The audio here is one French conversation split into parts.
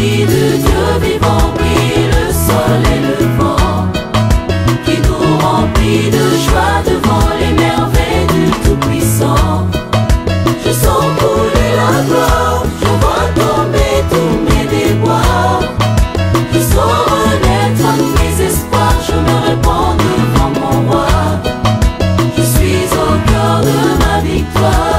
remplis de Dieu vivant, oui, le sol et le vent, qui nous remplit de joie devant les merveilles du Tout-Puissant. Je sens couler la gloire, je vois tomber tous mes déboires. Je sens renaître mes espoirs, je me répands devant mon roi. Je suis au cœur de ma victoire.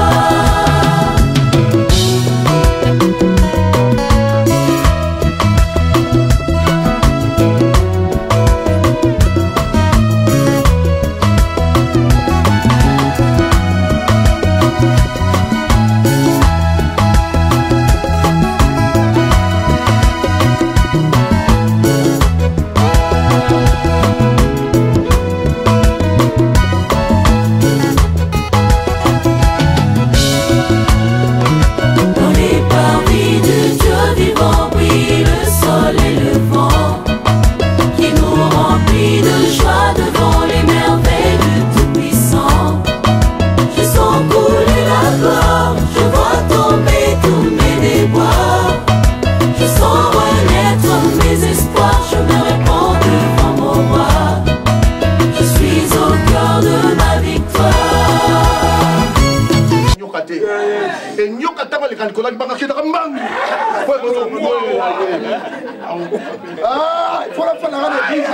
Ah, il faut la faire dans l'église.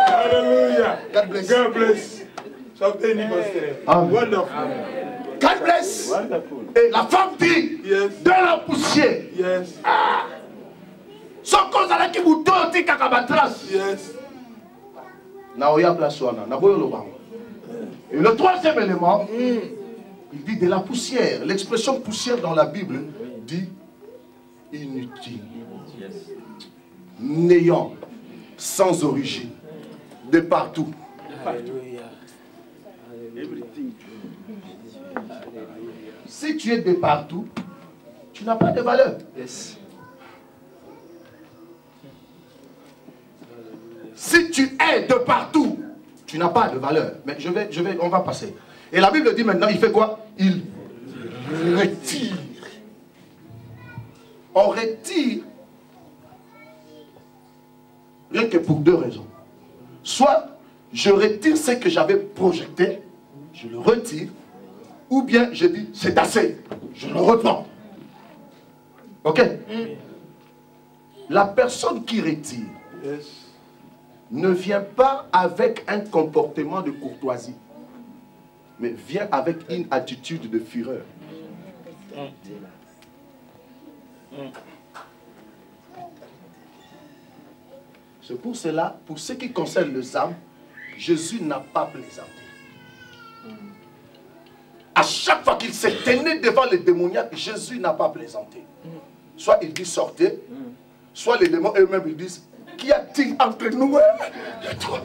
Hallelujah. God bless. God bless. Something wonderful. God bless. Wonderful. Et la femme dit, Yes. de la poussière. Yes. Sans cause à la qui vous donne kakabatras. Yes. Naoya Plaswana, Naboyo Lobang. Et le troisième élément, il dit de la poussière. L'expression poussière dans la Bible dit inutile, néant, sans origine, de partout. Si tu es de partout, tu n'as pas de valeur. Yes. Si tu es de partout, tu n'as pas de valeur. Mais on va passer. Et la Bible dit maintenant, il fait quoi? Il retire. On retire rien que pour deux raisons. Soit je retire ce que j'avais projeté, je le retire, ou bien je dis c'est assez, je le reprends. Ok? La personne qui retire ne vient pas avec un comportement de courtoisie, mais vient avec une attitude de fureur. C'est pour cela, pour ce qui concerne les âmes, Jésus n'a pas plaisanté. À chaque fois qu'il s'est tenu devant les démoniaques, Jésus n'a pas plaisanté. Soit il dit sortez, soit les démons eux-mêmes ils disent qu'y a-t-il entre nous et toi?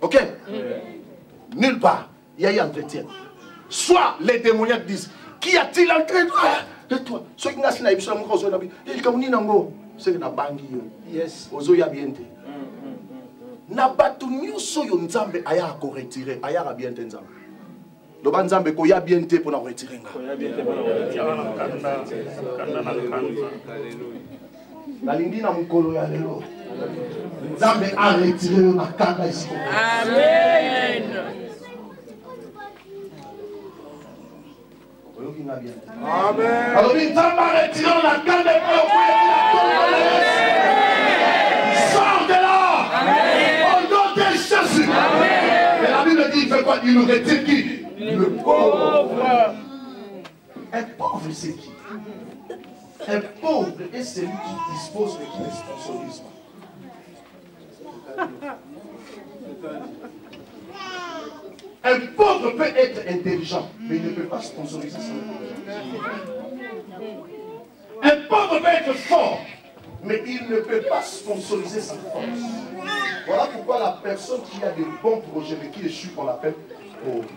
Ok? Nulle part, il y a eu entretien. Soit les démoniaques disent qu'y a-t-il entre nous et toi? Ceux qui n'ont pas eu yes. Na batu nyuso yo nzambe aya ko retirer aya ka bien nzambe loba nzambe ko ya bien te pona retirer nga la lindi na mukolo ya lelo nzambe a retirer na kanda ici. Amen. Amen. Alors nzambe a retirer na kanda sors de là. Amen. Jésus. Mais la Bible dit, il fait quoi? Il nous retire qui? Le pauvre. Un pauvre, c'est qui? Un pauvre est celui qui dispose mais qui ne sponsorise pas. Un pauvre peut être intelligent, mais il ne peut pas sponsoriser son intelligence. Un pauvre peut être fort, mais il ne peut pas sponsoriser sa force. Voilà pourquoi la personne qui a des bons projets mais qui échoue, on l'appelle pauvre.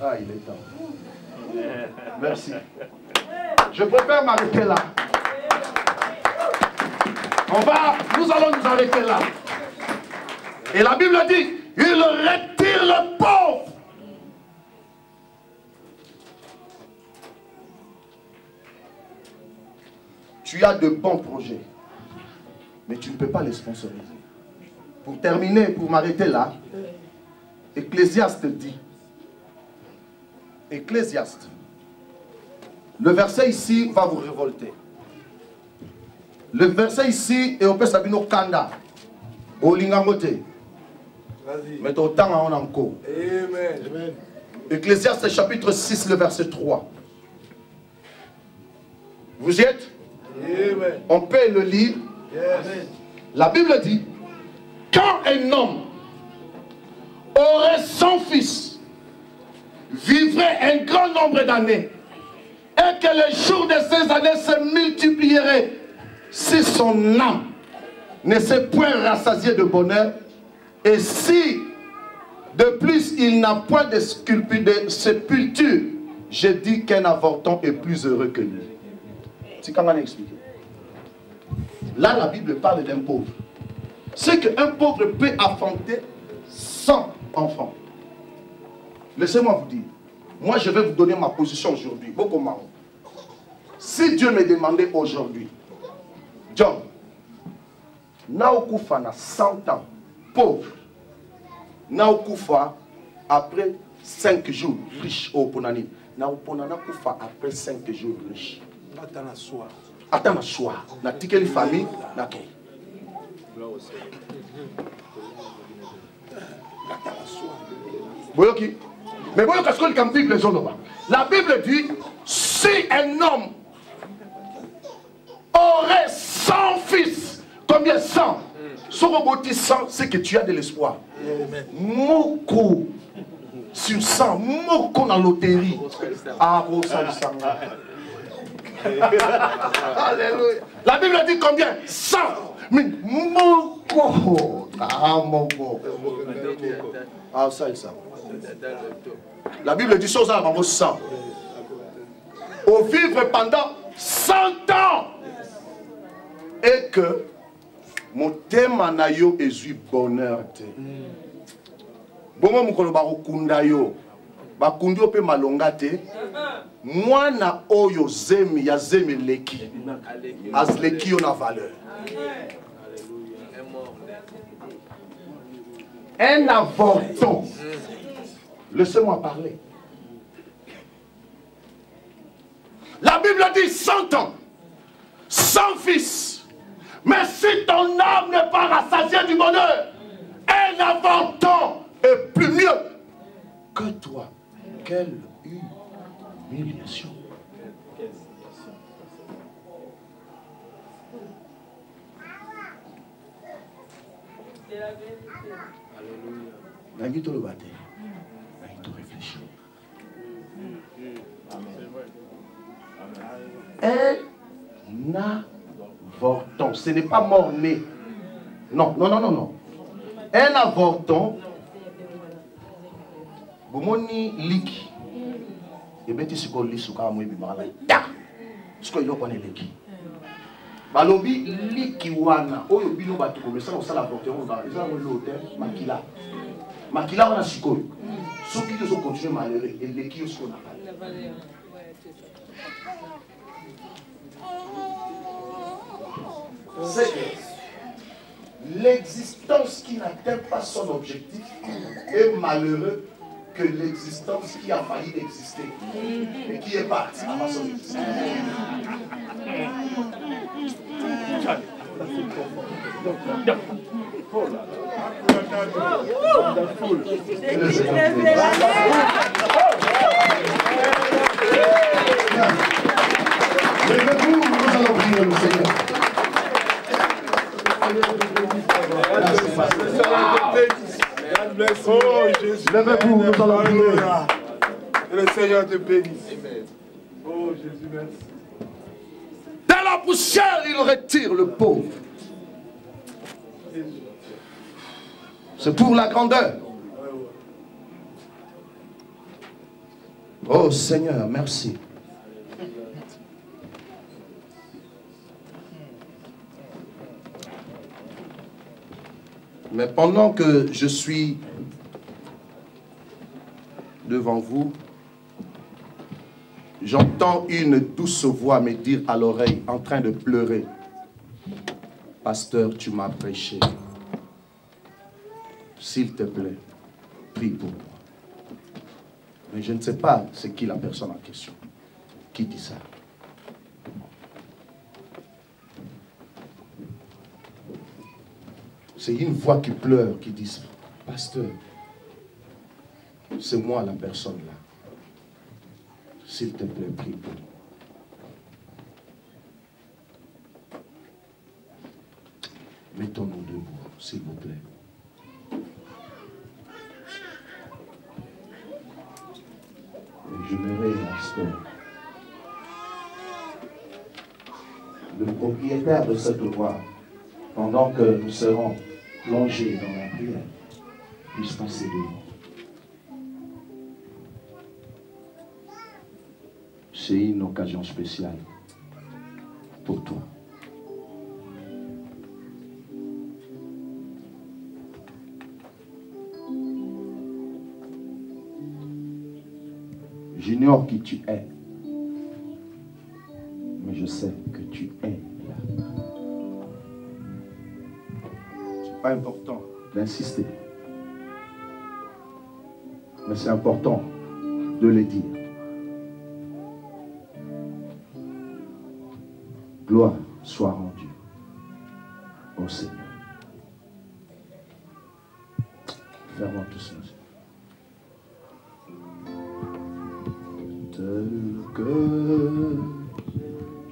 Ah, il est temps. Merci. Je préfère m'arrêter là. Nous allons nous arrêter là. Et la Bible dit, il retire le pauvre. Tu as de bons projets, mais tu ne peux pas les sponsoriser. Pour terminer, pour m'arrêter là, Ecclésiaste dit, Ecclésiaste, le verset ici va vous révolter. Le verset ici est au Père Sabino Kanda, au Lingangote. Mais au temps on encore. Amen. Ecclésiaste chapitre 6, le verset 3. Vous y êtes? Amen. On peut le lire. Yes. La Bible dit, quand un homme aurait 100 fils, vivrait un grand nombre d'années, et que les jours de ces années se multiplieraient, si son âme ne s'est point rassasiée de bonheur, et si de plus il n'a point de sépulture, je dis qu'un avorton est plus heureux que lui. C'est comment on explique. Là, la Bible parle d'un pauvre. C'est qu'un pauvre peut affronter 100 enfants. Laissez-moi vous dire. Moi, je vais vous donner ma position aujourd'hui. Si Dieu me demandait aujourd'hui, John, Naokufa na 100 ans, pauvre. Naokufa après 5 jours, riche au Ponani. Naoponana Kufa après 5 jours, riche. Attends la soir. Na tikeli famille, na kei. Boyoki. Mais voyons qu'est-ce que la Bible dit. La Bible dit, si un homme aurait 100 fils, combien 100? Sur le 100, c'est que tu as de l'espoir. Moko sur 100, moko dans la loterie. Ah, Alléluia. La Bible dit combien? 100. Mais moko. Ah, moko. Ah, ça et ça. La Bible dit chose à la 100. Au vivre pendant 100 ans. Et que mon thème na yo est bonheur. Bon, mokolo bakunda yo. Bakundi ope malonga te. Mwana oyo zemi ya zemi leki. As leki yo na valeur. Un avorton. Laissez-moi parler. La Bible dit 100 ans. 100 fils. Mais si ton âme n'est pas rassasiée du bonheur, un avorton est plus mieux que toi. Quelle humiliation. C'est la vérité. Alléluia. Réfléchir. Un avorton, ce n'est pas mort-né. Non, non, non, non, non. Un avorton, Bomoni liki. Et bien, tu sais qu'on lit sur le bimala. Ce qu'il y a qu'on est liki. Balobi liki wana. Oyo bino batu comme ça, on s'en avorton. Ils ont l'hôtel Makila. Makila wana siko. Ceux qui ont continué malheureux et liki yo ce qu'on a fait. C'est l'existence qui n'atteint pas son objectif est malheureux que l'existence qui a failli exister et qui est partie avant son existence. Levez-vous, nous allons prier le Seigneur. Oh Jésus. Levez-vous, nous allons prier. Que le Seigneur te bénisse. Oh Jésus, merci. Dans la poussière, il retire le pauvre. C'est pour la grandeur. Oh Seigneur, merci. Mais pendant que je suis devant vous, j'entends une douce voix me dire à l'oreille, en train de pleurer, « Pasteur, tu m'as prêché. S'il te plaît, prie pour moi. » Mais je ne sais pas c'est qui la personne en question. Qui dit ça? C'est une voix qui pleure, qui dit ça. « Pasteur, c'est moi la personne là. S'il te plaît, prie pour moi. » Mettons-nous debout, s'il vous plaît. Et je me réinstalle. Le propriétaire de cette voix, pendant que nous serons plongés dans la prière, puisse passer devant. C'est une occasion spéciale pour toi. J'ignore qui tu es, mais je sais que tu es là. C'est pas important d'insister, mais c'est important de le dire. Gloire soit rendue au Seigneur. Fermons tous nos yeux. Tel que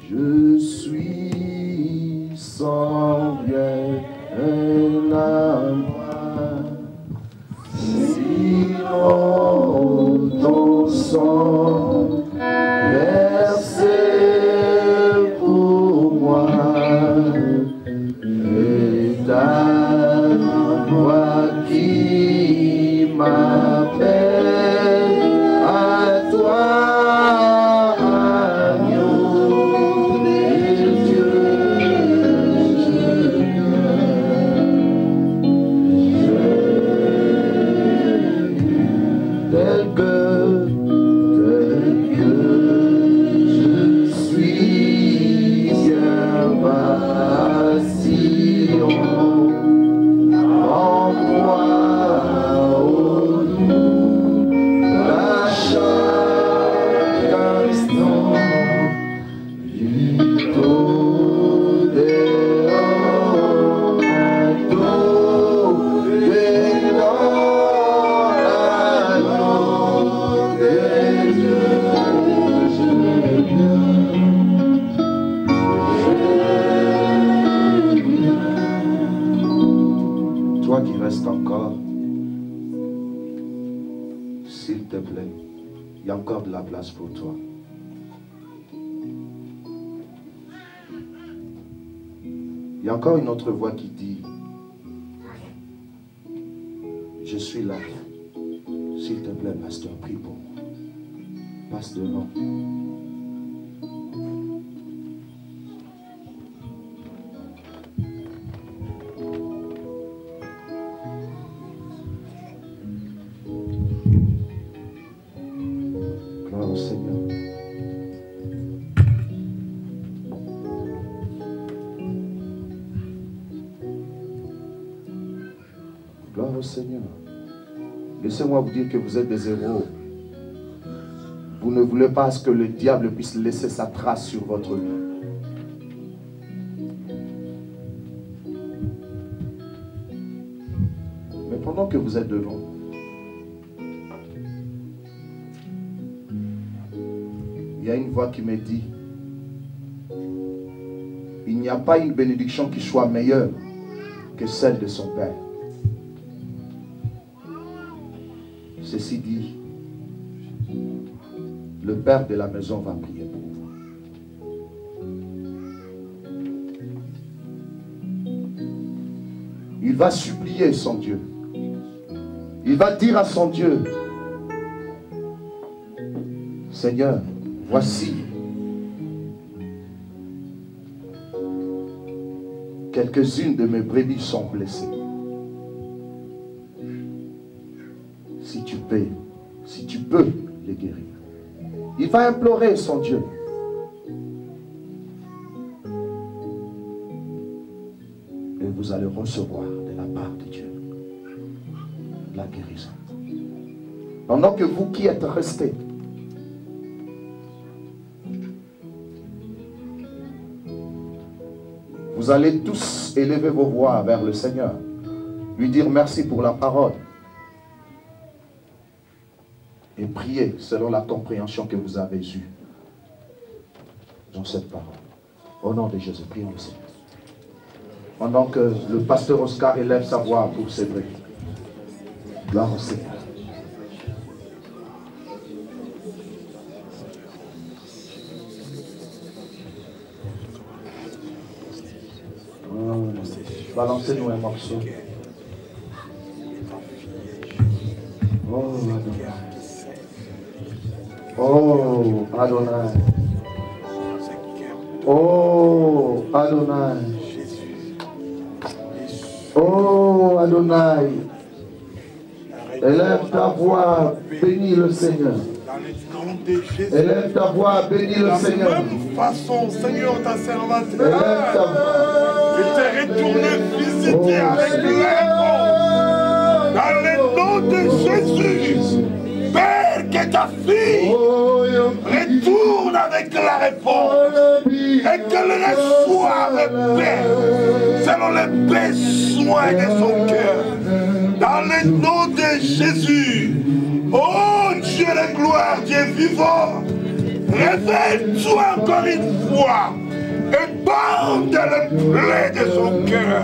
je suis sans rien à moi, sinon ton sang versé pour moi, et ta voix qui m'appelle. Pour toi. Il y a encore une autre voix qui dit, je suis là. S'il te plaît, pasteur, prie pour moi. Passe devant. Seigneur, laissez-moi vous dire que vous êtes des héros. Vous ne voulez pas que le diable puisse laisser sa trace sur votre vie. Mais pendant que vous êtes devant, il y a une voix qui me dit, il n'y a pas une bénédiction qui soit meilleure que celle de son Père. Ceci dit, le Père de la maison va prier pour vous. Il va supplier son Dieu. Il va dire à son Dieu, Seigneur, voici quelques-unes de mes brebis sont blessées. si tu peux les guérir. Il va implorer son Dieu. Et vous allez recevoir de la part de Dieu la guérison. Pendant que vous qui êtes restés, vous allez tous élever vos voix vers le Seigneur, lui dire merci pour la parole et prier selon la compréhension que vous avez eue dans cette parole. Au nom de Jésus, prions le Seigneur. Pendant que le pasteur Oscar élève sa voix pour célébrer. Gloire au Seigneur. Balancez-nous un morceau. Oh Adonai. Oh Adonai. Oh Adonai. Élève ta voix, bénis le Seigneur. Élève ta voix, bénis le Seigneur. De la même façon, Seigneur, ta servante. Élève ta voix. Et t'es retourné visiter avec l'amour. Dans le nom de Jésus. Père, que ta fille retourne avec la réponse. Et qu'elle reçoive paix. Selon les besoins de son cœur. Dans le nom de Jésus. Oh Dieu de gloire, Dieu vivant. Réveille-toi encore une fois. Et bande le blé de son cœur.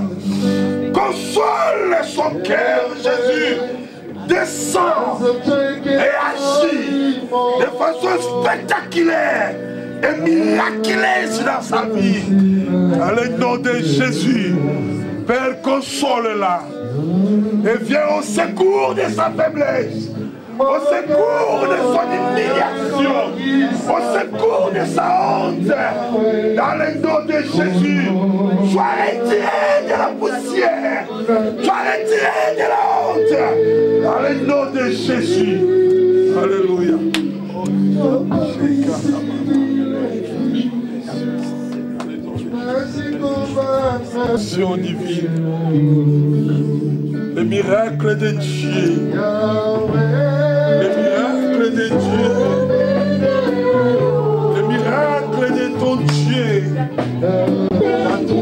Console son cœur, Jésus. Descends et agis de façon spectaculaire et miraculeuse dans sa vie. Dans le nom de Jésus, Père, console-la. Et viens au secours de sa faiblesse. Au secours de son humiliation, au secours de sa honte, dans le nom de Jésus, sois retiré de la poussière, sois retiré de la honte, dans le nom de Jésus. Alléluia. Action divine, le miracle de Dieu. Le miracle de Dieu, le miracle de ton Dieu, dans ton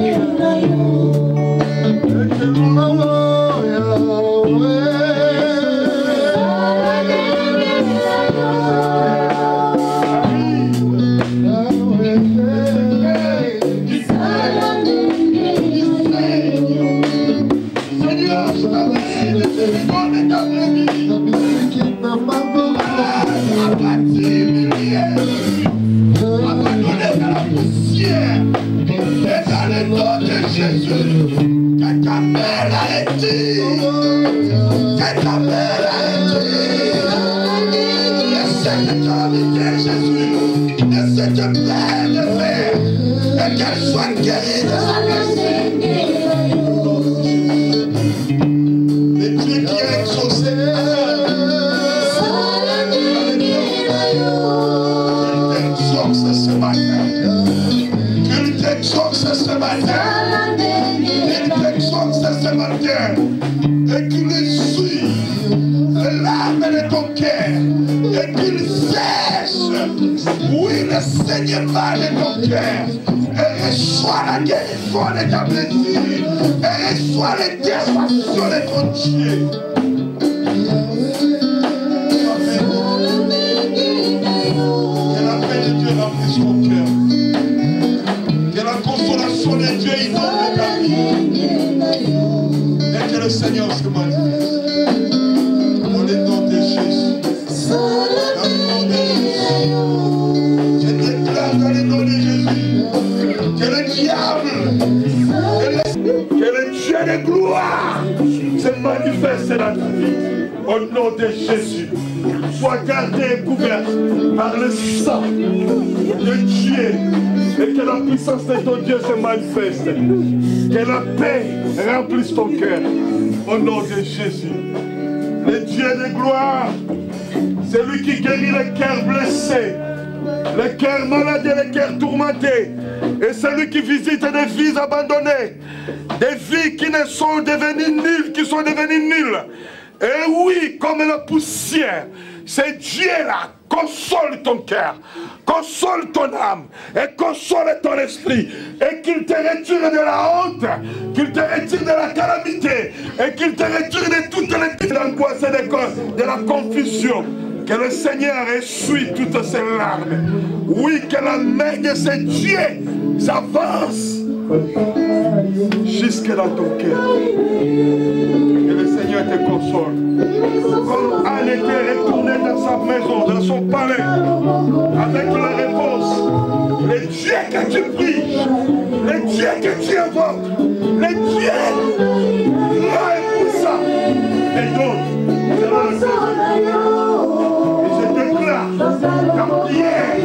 Jésus, que ta mère a été, que ta mère a été, essaie de t'habiter Jésus, essaie de plaire de faire, et qu'elle soit guérie de sa blessure. Le Dieu qui a exaucé, qu'il t'exauce ce matin, qu'il t'exauce ce matin. Ce matin, et qu'il essuie les larmes de ton cœur, et qu'il sèche, oui, le saignement de ton cœur, et reçoit la guérison de ta blessure, et reçoit les dévastations de ton Dieu. Que la paix de Dieu remplisse ton cœur, que la consolation de Dieu inonde ta vie. Que le Seigneur se manifeste. Dans le nom de Jésus. Dans le nom de Jésus. Je déclare dans le nom de Jésus que le diable, que le Dieu de gloire se manifeste dans ta vie. Au nom de Jésus. Sois gardé et couvert par le sang de Dieu. Et que la puissance de ton Dieu se manifeste. Que la paix remplisse ton cœur. Au nom de Jésus. Le Dieu de gloire, c'est lui qui guérit les cœurs blessés, les cœurs malades et les cœurs tourmentés. Et c'est lui qui visite des vies abandonnées, des vies qui ne sont devenues nulles, qui sont devenues nulles. Et oui, comme la poussière, c'est Dieu là, console ton cœur, console ton âme, et console ton esprit, et qu'il te retire de la honte, qu'il te retire de la calamité, et qu'il te retire de toutes les angoisses et de la confusion. Que le Seigneur essuie toutes ces larmes. Oui, que la main de ce Dieu s'avance jusque dans ton cœur. Que le Seigneur te console. Comme Anne était retournée dans sa maison, dans son palais, avec la réponse, le Dieu que tu pries, le Dieu que tu invoques, le Dieu là et puissant, et donc, ta prière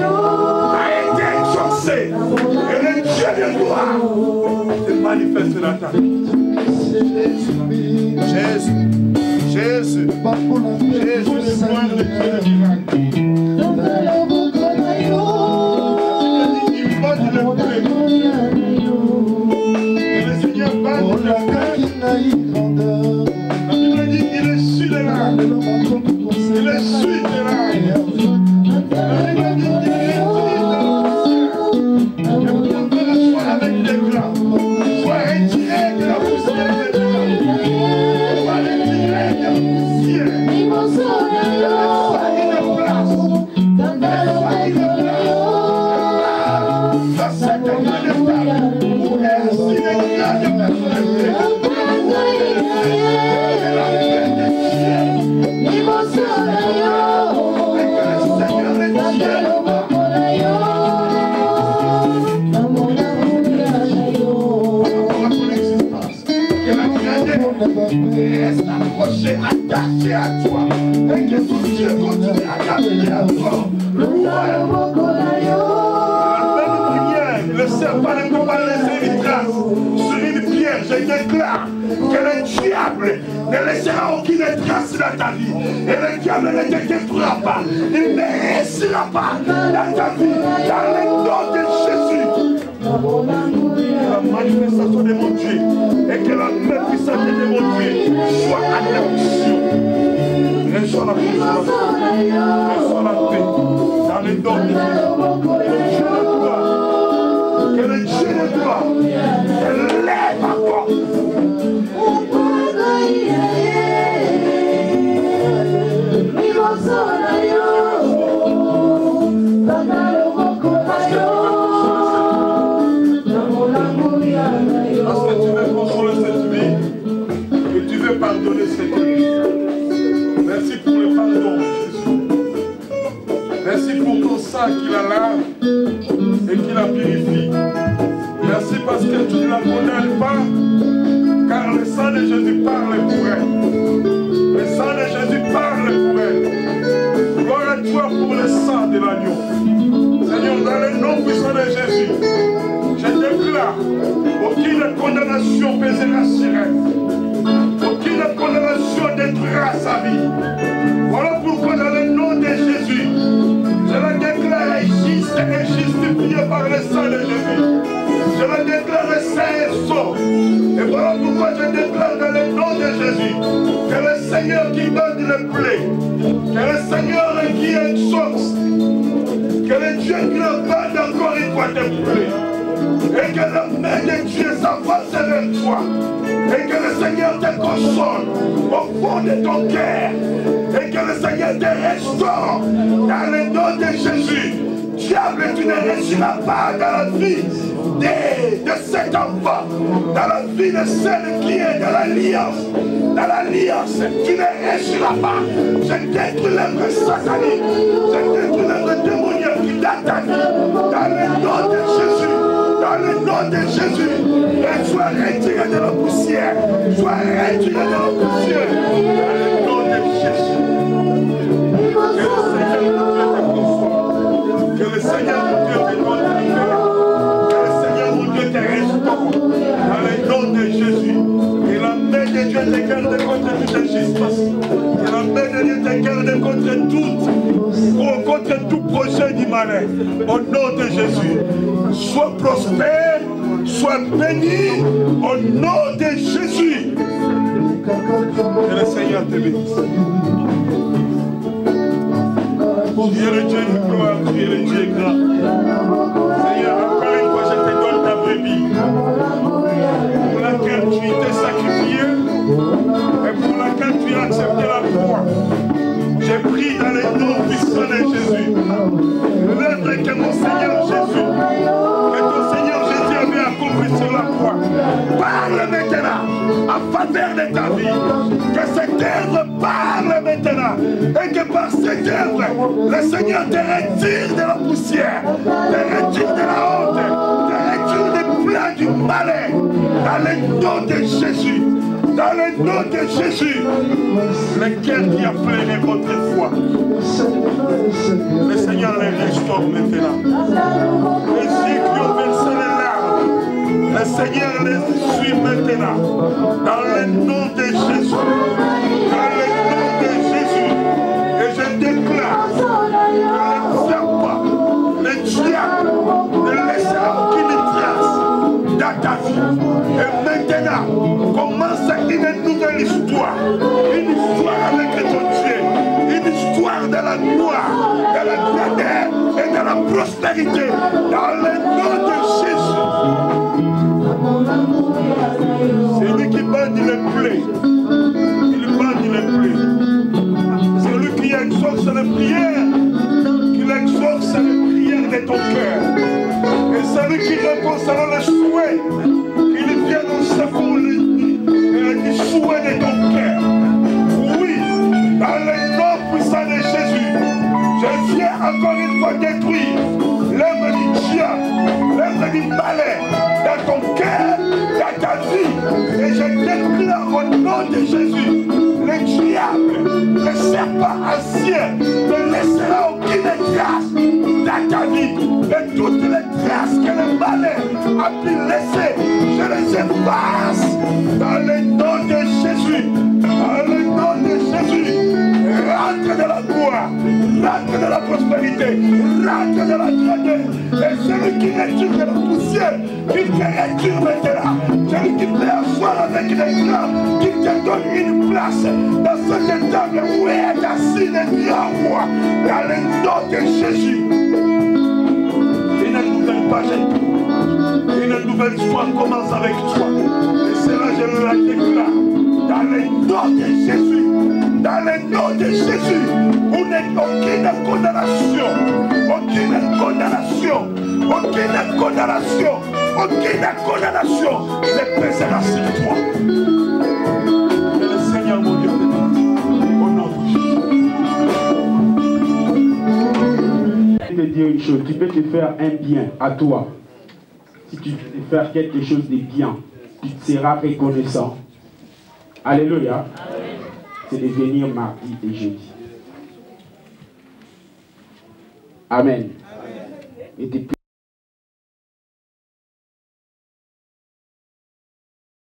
a été exaucée et le Dieu de gloire se manifeste dans ta vie. Jésus, Jésus, Jésus, le point de Dieu de miracle. Et le Seigneur va nous faire. La Bible dit qu'il est su de l'âme. Il est su de l'âme. Avec des blancs, soit retiré de la poussière des blancs, soit retiré de la poussière, soit une place, dans cette grande étape, où est ainsi les grandes personnalités, et la paix de Dieu, et que le Seigneur est Dieu. Reste accroché, attaché à toi, et que ton Dieu continue à garder à toi. La même prière, le serpent ne peut pas laisser une trace sur une pierre. Je déclare que le diable ne laissera aucune trace dans ta vie. Et le diable ne te détruira pas. Il ne restera pas dans ta vie. Dans le nom de Jésus. La manifestation de mon Dieu et que la main puissante de mon Dieu soit à l'action. Reçois la puissance, reçois la paix dans le nom de Jésus. Que le Dieu de gloire te lève encore. Pardonner cette vie. Merci pour le pardon, Jésus. Merci pour ton sang qui la lave et qui la purifie. Merci parce que tu ne la condamnes pas, car le sang de Jésus parle pour elle. Le sang de Jésus parle pour elle. Gloire à toi pour le sang de l'agneau. Seigneur, dans le nom puissant de Jésus, je déclare aucune condamnation pèsera sur elle. Aucune condamnation détruira sa vie. Voilà pourquoi dans le nom de Jésus, je la déclare juste et justifiée par le sang de Jésus. Je la déclare saint et sauf. Et voilà pourquoi je déclare dans le nom de Jésus que le Seigneur qui donne le blé, que le Seigneur qui exauce, que le Dieu qui le bande encore une fois te blé. Et que la main de Dieu s'avance vers toi. Et que le Seigneur te console au fond de ton cœur. Et que le Seigneur te restaure dans le nom de Jésus. Diable, tu ne réussiras pas dans la vie de cet enfant, dans la vie de celle qui est dans l'alliance. Dans l'alliance, tu ne réussiras pas. Je détruis l'œuvre satanique. Je détruis l'œuvre démoniaque qui t'attaque. Dans le nom de Jésus. Dans le nom de Jésus, sois retiré de la poussière. Sois retiré de la poussière. Dans le nom de Jésus. Que le Seigneur mon Dieu te donne la paix. Que le Seigneur mon Dieu te restaure. Dans le nom de Jésus. Et la main de Dieu te garde contre toute injustice. Que contre tout projet du malin. Au nom de Jésus. Sois prospère, sois béni. Au nom de Jésus. Que le Seigneur te bénisse. Tu es le Dieu de gloire, tu es le Dieu grand. Seigneur, encore une fois, je te donne ta brebis, pour laquelle tu t'es sacrifié et pour laquelle tu as accepté la croix. J'ai pris dans le nom puissant de Jésus, l'œuvre que mon Seigneur Jésus, que ton Seigneur Jésus avait accompli sur la croix. Parle maintenant en faveur de ta vie. Que cette œuvre parle maintenant. Et que par cette œuvre, le Seigneur te retire de la poussière, te retire de la honte, te retire des plans du malin. Dans le nom de Jésus. Dans le nom de Jésus. Lequel qui a freiné votre foi. Le Seigneur les restaure maintenant. Les yeux qui ont versé les larmes. Le Seigneur les suit maintenant. Dans le nom de Jésus. Dans le nom de Jésus. Et je déclare que le serpent, le diable, ne laissera aucune trace dans ta vie. Et maintenant, commence une nouvelle histoire. Une histoire avec ton Dieu. Une histoire de la gloire, de la grandeur et de la prospérité. Dans le nom de Jésus. C'est lui qui bande les plaies. Il bande les plaies. C'est lui qui exauce les prières. Qu'il exauce les prières de ton cœur. Et c'est lui qui répond selon les souhaits. Qu'il vienne au secours les souhaits de ton cœur. Oui, dans le nom puissant de Jésus, je viens encore une fois détruire l'œuvre du diable, l'œuvre du malin dans ton cœur, dans ta vie. Et je déclare au nom de Jésus, le diable, le serpent ancien ne laissera aucune trace dans ta vie. Et toutes les traces que le malin a pu laisser, je les efface dans le nom de Jésus. Dans le nom de Jésus. Rentre de la gloire, rentre de la prospérité, rentre de la grandeur. Et celui qui retire de la poussière, qu'il te retire maintenant. Celui qui te asseoir avec les grands, qu'il te donne une place dans cette table où est assis le grand roi. Dans le nom de Jésus. Une nouvelle page, une nouvelle histoire commence avec toi. Et cela, je la déclare. Dans le nom de Jésus. Dans le nom de Jésus, où n'est aucune condamnation, aucune condamnation, aucune condamnation, aucune condamnation ne pèsera sur toi. Que le Seigneur mon Dieu te bénisse. Au nom de Jésus. Je vais te dire une chose, tu peux te faire un bien à toi. Si tu veux te faire quelque chose de bien, tu seras reconnaissant. Alléluia. C'est de venir mardi et jeudi. Amen. Amen.